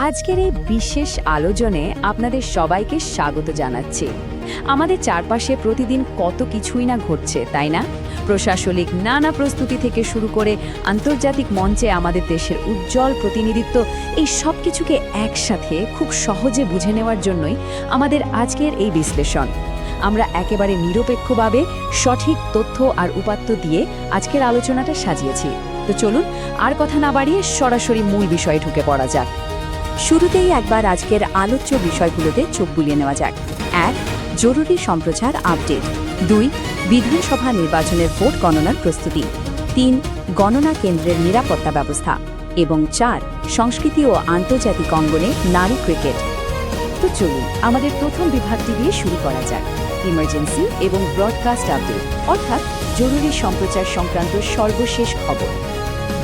আজকের এই বিশেষ আলোচনায় আপনাদের সবাইকে স্বাগত জানাচ্ছি। আমাদের চারপাশে প্রতিদিন কত কিছুই না ঘটছে, তাই না? প্রশাসনিক নানা প্রস্তুতি থেকে শুরু করে আন্তর্জাতিক মঞ্চে আমাদের দেশের উজ্জ্বল প্রতিনিধিত্ব, এই সব কিছুকে একসাথে খুব সহজে বুঝে নেওয়ার জন্যই আমাদের আজকের এই বিশ্লেষণ। আমরা একেবারে নিরপেক্ষভাবে সঠিক তথ্য আর উপাত্ত দিয়ে আজকের আলোচনাটা সাজিয়েছি। তো চলুন আর কথা না বাড়িয়ে সরাসরি মূল বিষয়ে ঢুকে পড়া যাক। শুরুতেই একবার আজকের আলোচ্য বিষয়গুলোতে চোখ বুলিয়ে নেওয়া যাক। ১. জরুরি সম্প্রচার আপডেট। ২. বিধানসভা নির্বাচনের ভোট গণনার প্রস্তুতি। ৩. গণনা কেন্দ্রের নিরাপত্তা ব্যবস্থা। এবং ৪. সংস্কৃতি ও আন্তর্জাতিক অঙ্গনে নারী ক্রিকেট। তো চলুন আমাদের প্রথম বিভাগটি দিয়ে শুরু করা যাক। ইমার্জেন্সি এবং ব্রডকাস্ট আপডেট, অর্থাৎ জরুরি সম্প্রচার সংক্রান্ত সর্বশেষ খবর।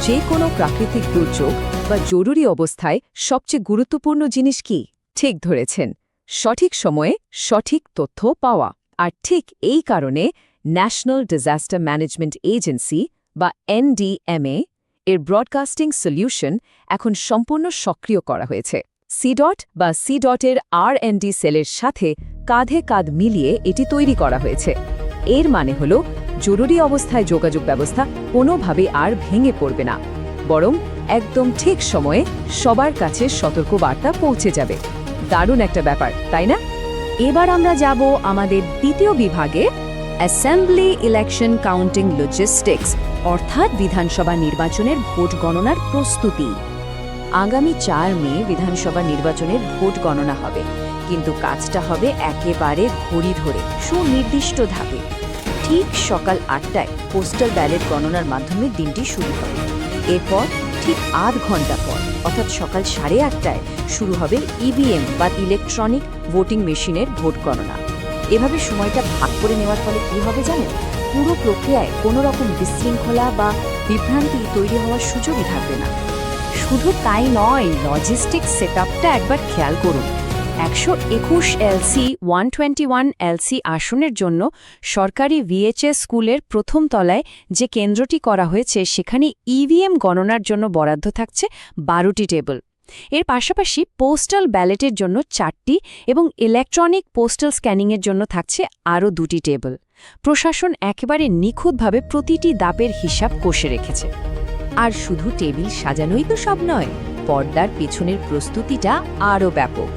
যে কোনো প্রাকৃতিক দুর্যোগ বা জরুরি অবস্থায় সবচেয়ে গুরুত্বপূর্ণ জিনিস কি? ঠিক ধরেছেন, সঠিক সময়ে সঠিক তথ্য পাওয়া। আর ঠিক এই কারণে ন্যাশনাল ডিজাস্টার ম্যানেজমেন্ট এজেন্সি বা NDMA এর ব্রডকাস্টিং সলিউশন এখন সম্পূর্ণ সক্রিয় করা হয়েছে। সিডট বা সিডটের R&D সেলের সাথে কাঁধে কাঁধ মিলিয়ে এটি তৈরি করা হয়েছে। এর মানে হল জরুরি অবস্থায় যোগাযোগ ব্যবস্থা কোনোভাবে আর ভেঙে পড়বে না, বরং একদম ঠিক সময়ে সবার কাছে সতর্ক বার্তা পৌঁছে যাবে। দারুণ একটা ব্যাপার, তাই না? এবার আমরা যাব আমাদের দ্বিতীয় বিভাগে, অ্যাসেম্বলি ইলেকশন কাউন্টিং লজিস্টিক্স, অর্থাৎ বিধানসভা নির্বাচনের ভোট গণনার প্রস্তুতি। আগামী ৪ মে বিধানসভা নির্বাচনের ভোট গণনা হবে, কিন্তু কাজটা হবে একেবারে ঘড়ি ধরে সুনির্দিষ্ট ধাপে। ঠিক সকাল ৮টায় পোস্টাল ব্যালট গণনার মাধ্যমে দিনটি শুরু হবে। এরপর ঠিক আধ ঘন্টা পর, অর্থাৎ সকাল ৮:৩০টায় শুরু হবে EVM বা ইলেকট্রনিক ভোটিং মেশিনের ভোট গণনা। এভাবে সময়টা ভাগ করে নেওয়ার ফলে কি হবে জানেন? পুরো প্রক্রিয়ায় কোনো রকম বিশৃঙ্খলা বা বিভ্রান্তি তৈরি হওয়ার সুযোগই থাকবে না। শুধু তাই নয়, লজিস্টিক সেটআপটা একবার খেয়াল করুন। ১২১ LC 121 LC আসনের জন্য সরকারি VHS স্কুলের প্রথম তলায় যে কেন্দ্রটি করা হয়েছে, সেখানে EVM গণনার জন্য বরাদ্দ থাকছে 12টি টেবিল। এর পাশাপাশি পোস্টাল ব্যালটের জন্য 4টি এবং ইলেকট্রনিক পোস্টাল স্ক্যানিংয়ের জন্য থাকছে আরও 2টি টেবিল। প্রশাসন একেবারে নিখুঁতভাবে প্রতিটি দাপের হিসাব কষে রেখেছে। আর শুধু টেবিল সাজানোই তো সব নয়, পর্দার পেছনের প্রস্তুতিটা আরও ব্যাপক।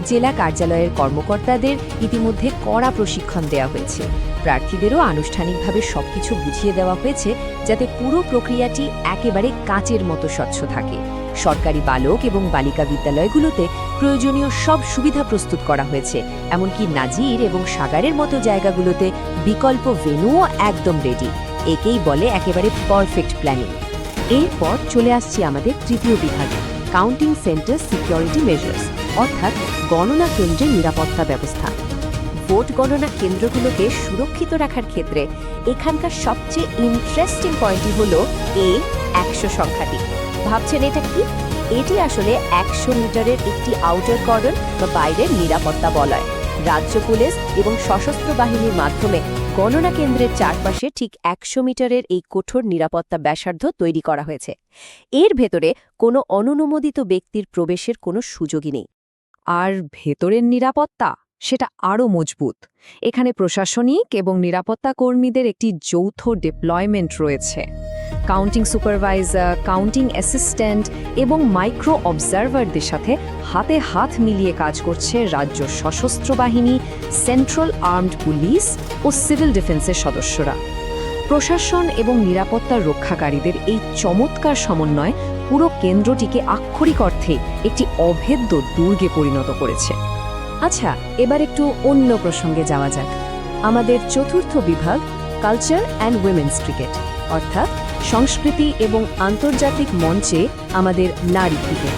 জেলা কার্যালয়ের কর্মকর্তাদের ইতিমধ্যে কড়া প্রশিক্ষণ দেওয়া হয়েছে। প্রার্থীদেরও আনুষ্ঠানিকভাবে সবকিছু বুঝিয়ে দেওয়া হয়েছে, যাতে পুরো প্রক্রিয়াটি একেবারে কাঁচের মতো স্বচ্ছ থাকে। সরকারি বালক এবং বালিকা বিদ্যালয়গুলোতে প্রয়োজনীয় সব সুবিধা প্রস্তুত করা হয়েছে, এমনকি নাজির এবং সাগারের মতো জায়গাগুলোতে বিকল্প ভেন্যুও একদম রেডি। একেই বলে একেবারে পারফেক্ট প্ল্যানিং। এরপর চলে আসছি আমাদের তৃতীয় বিভাগে, কাউন্টিং সেন্টার সিকিউরিটি মেজার্স, অর্থাৎ গণনা কেন্দ্রের নিরাপত্তা ব্যবস্থা। ভোট গণনা কেন্দ্রগুলোকে সুরক্ষিত রাখার ক্ষেত্রে এখানকার সবচেয়ে ইন্টারেস্টিং পয়েন্টটি হল A100 সংখ্যাটি। ভাবছেন এটা কি? এটি আসলে 100 মিটারের একটি আউটার কর্ডন বা বাইরের নিরাপত্তা বলয়। রাজ্য পুলিশ এবং সশস্ত্র বাহিনীর মাধ্যমে গণনা কেন্দ্রের চারপাশে ঠিক 100 মিটারের এই কঠোর নিরাপত্তা ব্যাসার্ধ তৈরি করা হয়েছে। এর ভেতরে কোনো অননুমোদিত ব্যক্তির প্রবেশের কোনো সুযোগই নেই। আর ভেতরের নিরাপত্তা সেটা আরও মজবুত। এখানে প্রশাসনিক এবং নিরাপত্তা কর্মীদের একটি যৌথ ডিপ্লয়মেন্ট রয়েছে। কাউন্টিং সুপারভাইজার, কাউন্টিং অ্যাসিস্ট্যান্ট এবং মাইক্রো অবজারভারদের সাথে হাতে হাত মিলিয়ে কাজ করছে রাজ্য সশস্ত্র বাহিনী, সেন্ট্রাল আর্মড পুলিশ ও সিভিল ডিফেন্সের সদস্যরা। প্রশাসন এবং নিরাপত্তা রক্ষাকারীদের এই চমৎকার সমন্বয় পুরো কেন্দ্রটিকে আক্ষরিক অর্থে একটি অভেদ্য দুর্গে পরিণত করেছে। আচ্ছা, এবার একটু অন্য প্রসঙ্গে যাওয়া যাক। আমাদের চতুর্থ বিভাগ, কালচার অ্যান্ড উইমেন্স ক্রিকেট, অর্থাৎ সংস্কৃতি এবং আন্তর্জাতিক মঞ্চে আমাদের নারী ক্রিকেট।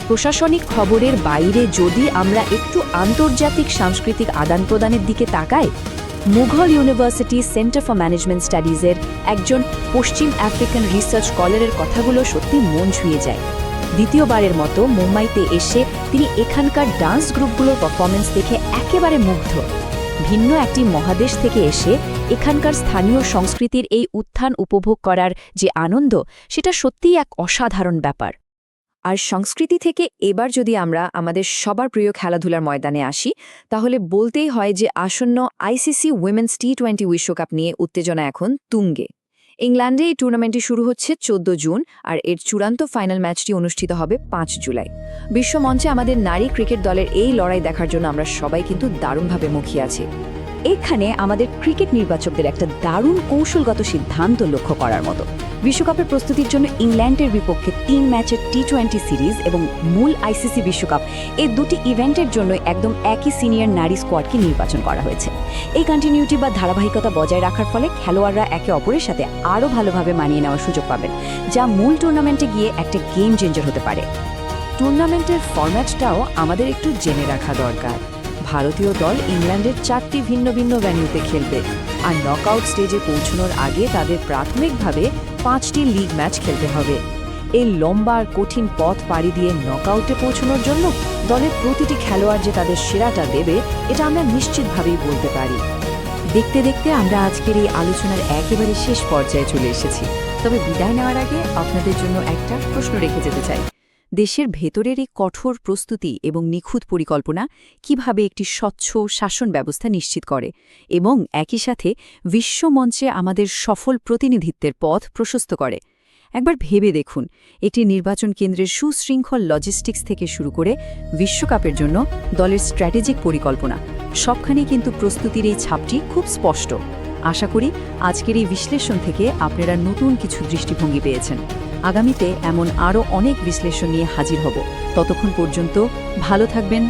প্রশাসনিক খবরের বাইরে যদি আমরা একটু আন্তর্জাতিক সাংস্কৃতিক আদান প্রদানের দিকে তাকাই, Mughal university center for management স্টাডিজের একজন পশ্চিম আফ্রিকান রিসার্চ স্কলারের কথাগুলো সত্যি মন ছুঁয়ে যায়। দ্বিতীয়বারের মতো মুম্বাইতে এসে তিনি এখানকার ডান্স গ্রুপগুলোর পারফরমেন্স দেখে একেবারে মুগ্ধ। ভিন্ন একটি মহাদেশ থেকে এসে এখানকার স্থানীয় সংস্কৃতির এই উত্থান উপভোগ করার যে আনন্দ, সেটা সত্যিই এক অসাধারণ ব্যাপার। আর সংস্কৃতি থেকে এবার যদি আমরা আমাদের সবার প্রিয় খেলাধুলার ময়দানে আসি তাহলে বলতেই হয় যে আসন্ন আইসিসি উইমেন্স টি20 বিশ্বকাপ নিয়ে উত্তেজনা এখন তুঙ্গে। ইংল্যান্ডে এই টুর্নামেন্টটি শুরু হচ্ছে 14 জুন আর এর চূড়ান্ত ফাইনাল ম্যাচটি অনুষ্ঠিত হবে 5 জুলাই। বিশ্বমঞ্চে আমাদের নারী ক্রিকেট দলের এই লড়াই দেখার জন্য আমরা সবাই কিন্তু দারুণভাবে মুখিয়ে আছি। এখানে আমাদের ক্রিকেট নির্বাচকদের একটা দারুণ কৌশলগত সিদ্ধান্ত লক্ষ্য করার মতো। বিশ্বকাপের প্রস্তুতির জন্য ইংল্যান্ডের বিপক্ষে 3 ম্যাচের টি20 সিরিজ এবং মূল আইসিসি বিশ্বকাপ এই দুটি ইভেন্টের জন্য একদম একই সিনিয়র নারী স্কোয়াডকে নির্বাচন করা হয়েছে। এই কন্টিনিউটি বা ধারাবাহিকতা বজায় রাখার ফলে খেলোয়াড়রা একে অপরের সাথে আরও ভালোভাবে মানিয়ে নেওয়ার সুযোগ পাবেন, যা মূল টুর্নামেন্টে গিয়ে একটা গেম চেঞ্জার হতে পারে। টুর্নামেন্টের ফরম্যাটটাও আমাদের একটু জেনে রাখা দরকার। ভারতীয় দল ইংল্যান্ডের 4টি ভিন্ন ভিন্ন ভেন্যুতে খেলবে, আর নকআউট স্টেজে পৌঁছানোর আগে তাদের প্রাথমিকভাবে 5টি লিগ ম্যাচ খেলতে হবে। এই লম্বা আর কঠিন পথ পাড়ি দিয়ে নকআউটে পৌঁছানোর জন্য দলের প্রতিটি খেলোয়াড় যে তাদের সেরাটা দেবে এটা আমরা নিশ্চিতভাবেই বলতে পারি। দেখতে দেখতে আমরা আজকের এই আলোচনার একেবারে শেষ পর্যায়ে চলে এসেছি। তবে বিদায় নেওয়ার আগে আপনাদের জন্য একটা প্রশ্ন রেখে যেতে চাই। দেশের ভেতরের এই কঠোর প্রস্তুতি এবং নিখুঁত পরিকল্পনা কিভাবে একটি স্বচ্ছ শাসন ব্যবস্থা নিশ্চিত করে এবং একই সাথে বিশ্বমঞ্চে আমাদের সফল প্রতিনিধিত্বের পথ প্রশস্ত করে? একবার ভেবে দেখুন, একটি নির্বাচন কেন্দ্রের সুশৃঙ্খল লজিস্টিক্স থেকে শুরু করে বিশ্বকাপের জন্য দলের স্ট্র্যাটেজিক পরিকল্পনা, সবখানেই কিন্তু প্রস্তুতির এই ছাপটি খুব স্পষ্ট। আশা করি আজকের এই বিশ্লেষণ থেকে আপনারা নতুন কিছু দৃষ্টিভঙ্গি পেয়েছেন। আগামীতে এমন আরও অনেক বিশ্লেষণ নিয়ে হাজির হব। ততক্ষণ পর্যন্ত ভালো থাকবেন,